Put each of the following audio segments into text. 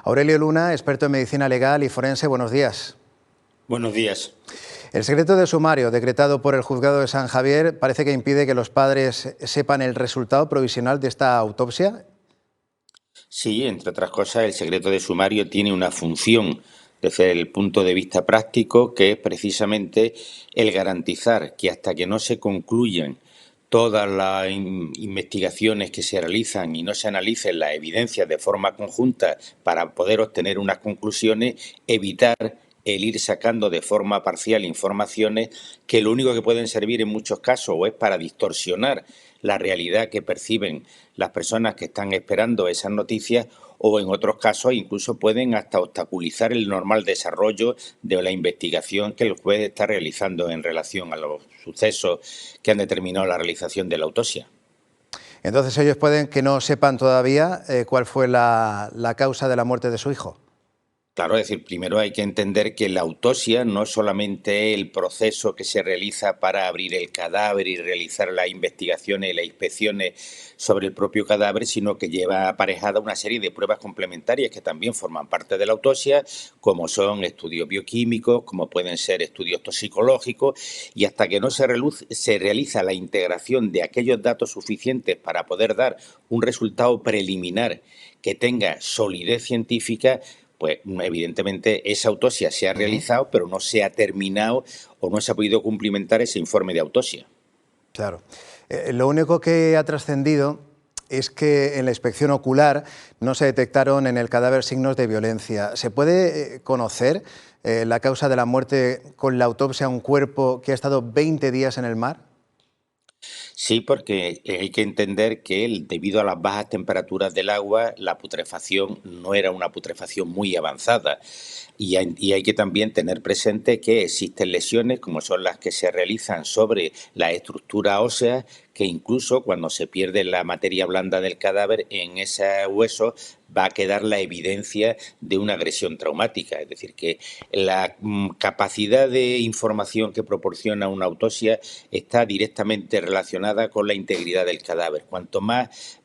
Aurelio Luna, experto en medicina legal y forense, buenos días. Buenos días. El secreto de sumario decretado por el Juzgado de San Javier parece que impide que los padres sepan el resultado provisional de esta autopsia. Sí, entre otras cosas, el secreto de sumario tiene una función desde el punto de vista práctico, que es precisamente el garantizar que hasta que no se concluyan todas las investigaciones que se realizan y no se analicen las evidencias de forma conjunta para poder obtener unas conclusiones, evitar el ir sacando de forma parcial informaciones que lo único que pueden servir en muchos casos o es para distorsionar la realidad que perciben las personas que están esperando esas noticias, o en otros casos incluso pueden hasta obstaculizar el normal desarrollo de la investigación que el juez está realizando en relación a los sucesos que han determinado la realización de la autopsia. Entonces ellos pueden que no sepan todavía cuál fue la causa de la muerte de su hijo. Claro, es decir, primero hay que entender que la autopsia no es solamente el proceso que se realiza para abrir el cadáver y realizar las investigaciones y las inspecciones sobre el propio cadáver, sino que lleva aparejada una serie de pruebas complementarias que también forman parte de la autopsia, como son estudios bioquímicos, como pueden ser estudios toxicológicos, y hasta que no se realiza la integración de aquellos datos suficientes para poder dar un resultado preliminar que tenga solidez científica, pues evidentemente esa autopsia se ha realizado, pero no se ha terminado o no se ha podido cumplimentar ese informe de autopsia. Claro. Lo único que ha trascendido es que en la inspección ocular no se detectaron en el cadáver signos de violencia. ¿Se puede conocer la causa de la muerte con la autopsia a un cuerpo que ha estado 20 días en el mar? Sí, porque hay que entender que debido a las bajas temperaturas del agua, la putrefacción no era una putrefacción muy avanzada. Y hay que también tener presente que existen lesiones, como son las que se realizan sobre la estructura ósea, que incluso cuando se pierde la materia blanda del cadáver, en ese hueso va a quedar la evidencia de una agresión traumática. Es decir, que la capacidad de información que proporciona una autopsia está directamente relacionada con la integridad del cadáver. Cuanto más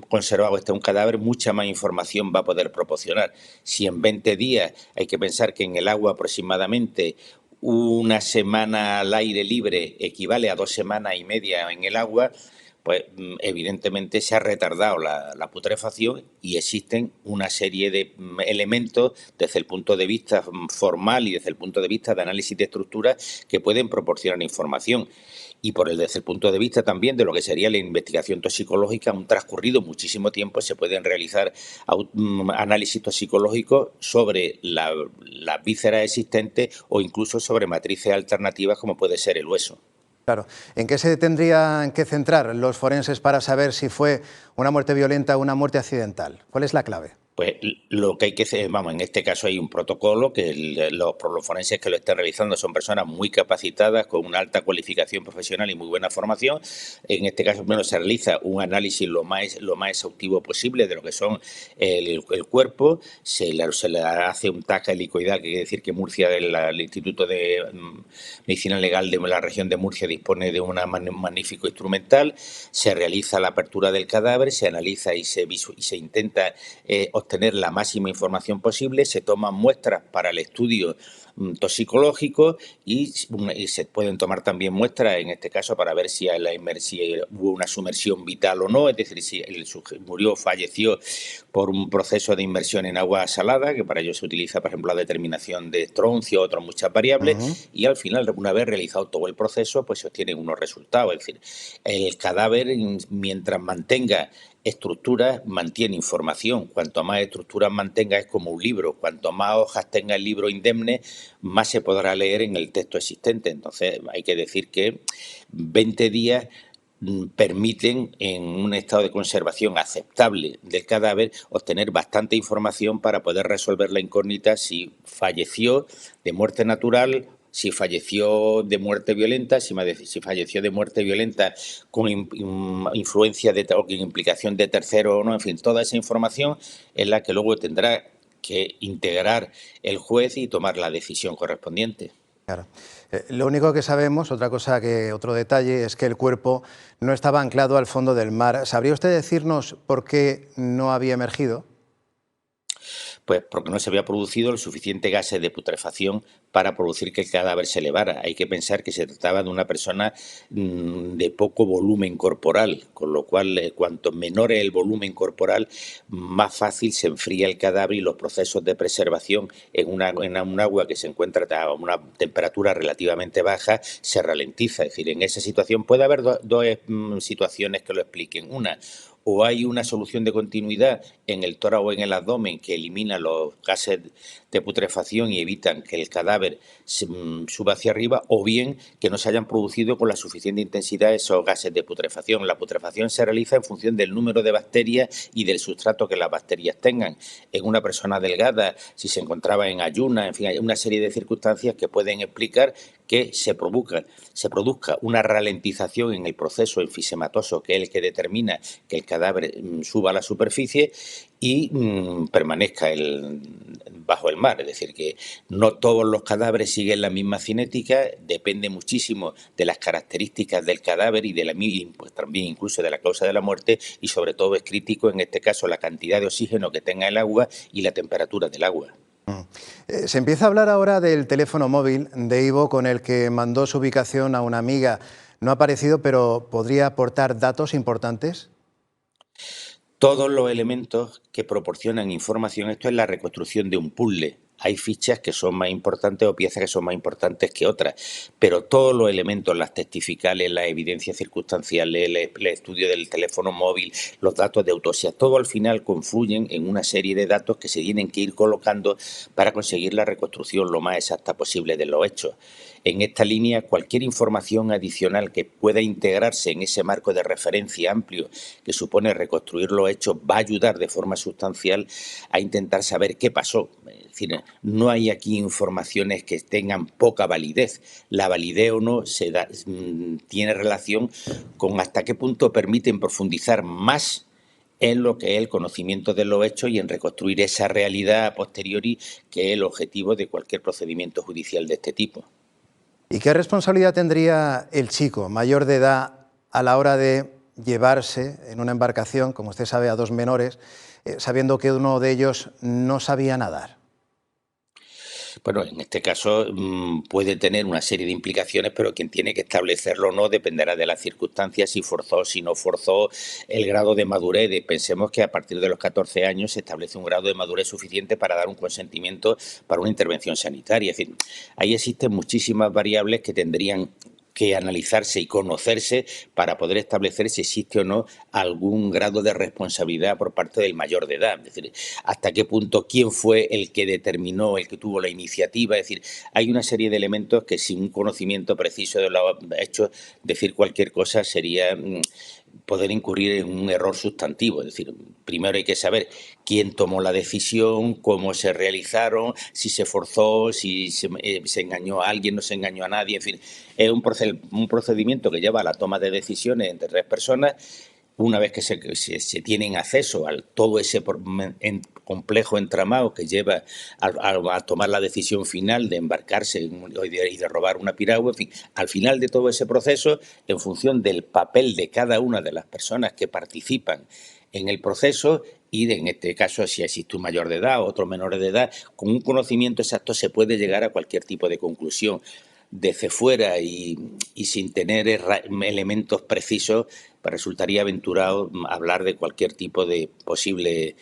conservado esté un cadáver, mucha más información va a poder proporcionar. Si en 20 días hay que pensar que en el agua aproximadamente una semana al aire libre equivale a 2 semanas y media en el agua, pues evidentemente se ha retardado la putrefacción y existen una serie de elementos desde el punto de vista formal y desde el punto de vista de análisis de estructuras que pueden proporcionar información. Y desde el punto de vista también de lo que sería la investigación toxicológica, un transcurrido muchísimo tiempo se pueden realizar análisis toxicológicos sobre las vísceras existentes o incluso sobre matrices alternativas como puede ser el hueso. Claro. ¿En qué se tendrían que centrar los forenses para saber si fue una muerte violenta o una muerte accidental? ¿Cuál es la clave? Pues lo que hay que hacer, vamos, en este caso hay un protocolo que los forenses que lo están realizando son personas muy capacitadas, con una alta cualificación profesional y muy buena formación. En este caso, primero se realiza un análisis lo más exhaustivo posible de lo que son el cuerpo, se le hace un TAC helicoidal, que quiere decir que Murcia, el Instituto de Medicina Legal de la región de Murcia, dispone de un magnífico instrumental, se realiza la apertura del cadáver, se analiza y se intenta obtener la máxima información posible, se toman muestras para el estudio toxicológico y se pueden tomar también muestras, en este caso, para ver si hubo una sumersión vital o no, es decir, si el sujeto falleció por un proceso de inmersión en agua salada, que para ello se utiliza, por ejemplo, la determinación de estroncio, otras muchas variables, y al final, una vez realizado todo el proceso, pues se obtienen unos resultados. Es decir, el cadáver, mientras mantenga estructuras, mantiene información. Cuanto más estructuras mantenga, es como un libro. Cuanto más hojas tenga el libro indemne, más se podrá leer en el texto existente. Entonces, hay que decir que 20 días permiten, en un estado de conservación aceptable del cadáver, obtener bastante información para poder resolver la incógnita si falleció de muerte natural, si falleció de muerte violenta, si falleció de muerte violenta con influencia o con implicación de tercero o no, en fin, toda esa información es la que luego tendrá que integrar el juez y tomar la decisión correspondiente. Claro. Lo único que sabemos, otro detalle, es que el cuerpo no estaba anclado al fondo del mar. ¿Sabría usted decirnos por qué no había emergido? Pues porque no se había producido el suficiente gases de putrefacción para producir que el cadáver se elevara. Hay que pensar que se trataba de una persona de poco volumen corporal, con lo cual cuanto menor es el volumen corporal, más fácil se enfría el cadáver y los procesos de preservación en un agua que se encuentra a una temperatura relativamente baja se ralentiza. Es decir, en esa situación puede haber dos situaciones que lo expliquen. Una, o hay una solución de continuidad en el tórax o en el abdomen que elimina los gases de putrefacción y evitan que el cadáver suba hacia arriba, o bien que no se hayan producido con la suficiente intensidad esos gases de putrefacción. La putrefacción se realiza en función del número de bacterias y del sustrato que las bacterias tengan. En una persona delgada, si se encontraba en ayunas, en fin, hay una serie de circunstancias que pueden explicar que se produzca una ralentización en el proceso enfisematoso, que es el que determina que el cadáver suba a la superficie y permanezca bajo el mar. Es decir, que no todos los cadáveres siguen la misma cinética, depende muchísimo de las características del cadáver y pues también incluso de la causa de la muerte, y sobre todo es crítico en este caso la cantidad de oxígeno que tenga el agua y la temperatura del agua. Se empieza a hablar ahora del teléfono móvil de Ivo con el que mandó su ubicación a una amiga. No ha aparecido, pero ¿podría aportar datos importantes? Todos los elementos que proporcionan información, esto es la reconstrucción de un puzzle. Hay fichas que son más importantes o piezas que son más importantes que otras, pero todos los elementos, las testificales, las evidencias circunstanciales, el estudio del teléfono móvil, los datos de autopsia, todo al final confluyen en una serie de datos que se tienen que ir colocando para conseguir la reconstrucción lo más exacta posible de los hechos. En esta línea, cualquier información adicional que pueda integrarse en ese marco de referencia amplio que supone reconstruir los hechos va a ayudar de forma sustancial a intentar saber qué pasó. Es decir, no hay aquí informaciones que tengan poca validez. La validez o no tiene relación con hasta qué punto permiten profundizar más en lo que es el conocimiento de los hechos y en reconstruir esa realidad a posteriori, que es el objetivo de cualquier procedimiento judicial de este tipo. ¿Y qué responsabilidad tendría el chico mayor de edad a la hora de llevarse en una embarcación, como usted sabe, a dos menores, sabiendo que uno de ellos no sabía nadar? Bueno, en este caso puede tener una serie de implicaciones, pero quien tiene que establecerlo o no dependerá de las circunstancias, si forzó, si no forzó, el grado de madurez. Pensemos que a partir de los 14 años se establece un grado de madurez suficiente para dar un consentimiento para una intervención sanitaria. Es decir, ahí existen muchísimas variables que tendrían que analizarse y conocerse para poder establecer si existe o no algún grado de responsabilidad por parte del mayor de edad. Es decir, hasta qué punto, quién fue el que determinó, el que tuvo la iniciativa. Es decir, hay una serie de elementos que sin un conocimiento preciso de los hechos, decir cualquier cosa sería poder incurrir en un error sustantivo. Es decir, primero hay que saber quién tomó la decisión, cómo se realizaron, si se forzó, si se engañó a alguien, no se engañó a nadie. En fin, es un procedimiento que lleva a la toma de decisiones entre tres personas. Una vez que se tienen acceso a todo ese complejo entramado que lleva a tomar la decisión final de embarcarse y de robar una piragua, en fin, al final de todo ese proceso, en función del papel de cada una de las personas que participan en el proceso, y en este caso si existe un mayor de edad o otros menores de edad, con un conocimiento exacto se puede llegar a cualquier tipo de conclusión. Desde fuera y sin tener elementos precisos, pues resultaría aventurado hablar de cualquier tipo de posible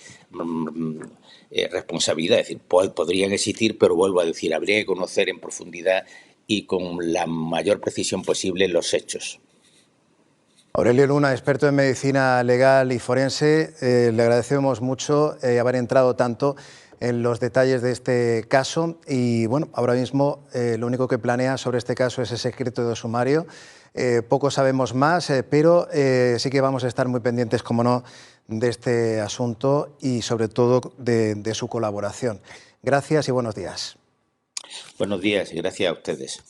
responsabilidad. Es decir, podrían existir, pero vuelvo a decir, habría que conocer en profundidad y con la mayor precisión posible los hechos. Aurelio Luna, experto en medicina legal y forense, le agradecemos mucho haber entrado tanto en los detalles de este caso y bueno, ahora mismo lo único que planea sobre este caso es ese secreto de sumario. Poco sabemos más, pero sí que vamos a estar muy pendientes, como no, de este asunto y sobre todo de su colaboración. Gracias y buenos días. Buenos días y gracias a ustedes.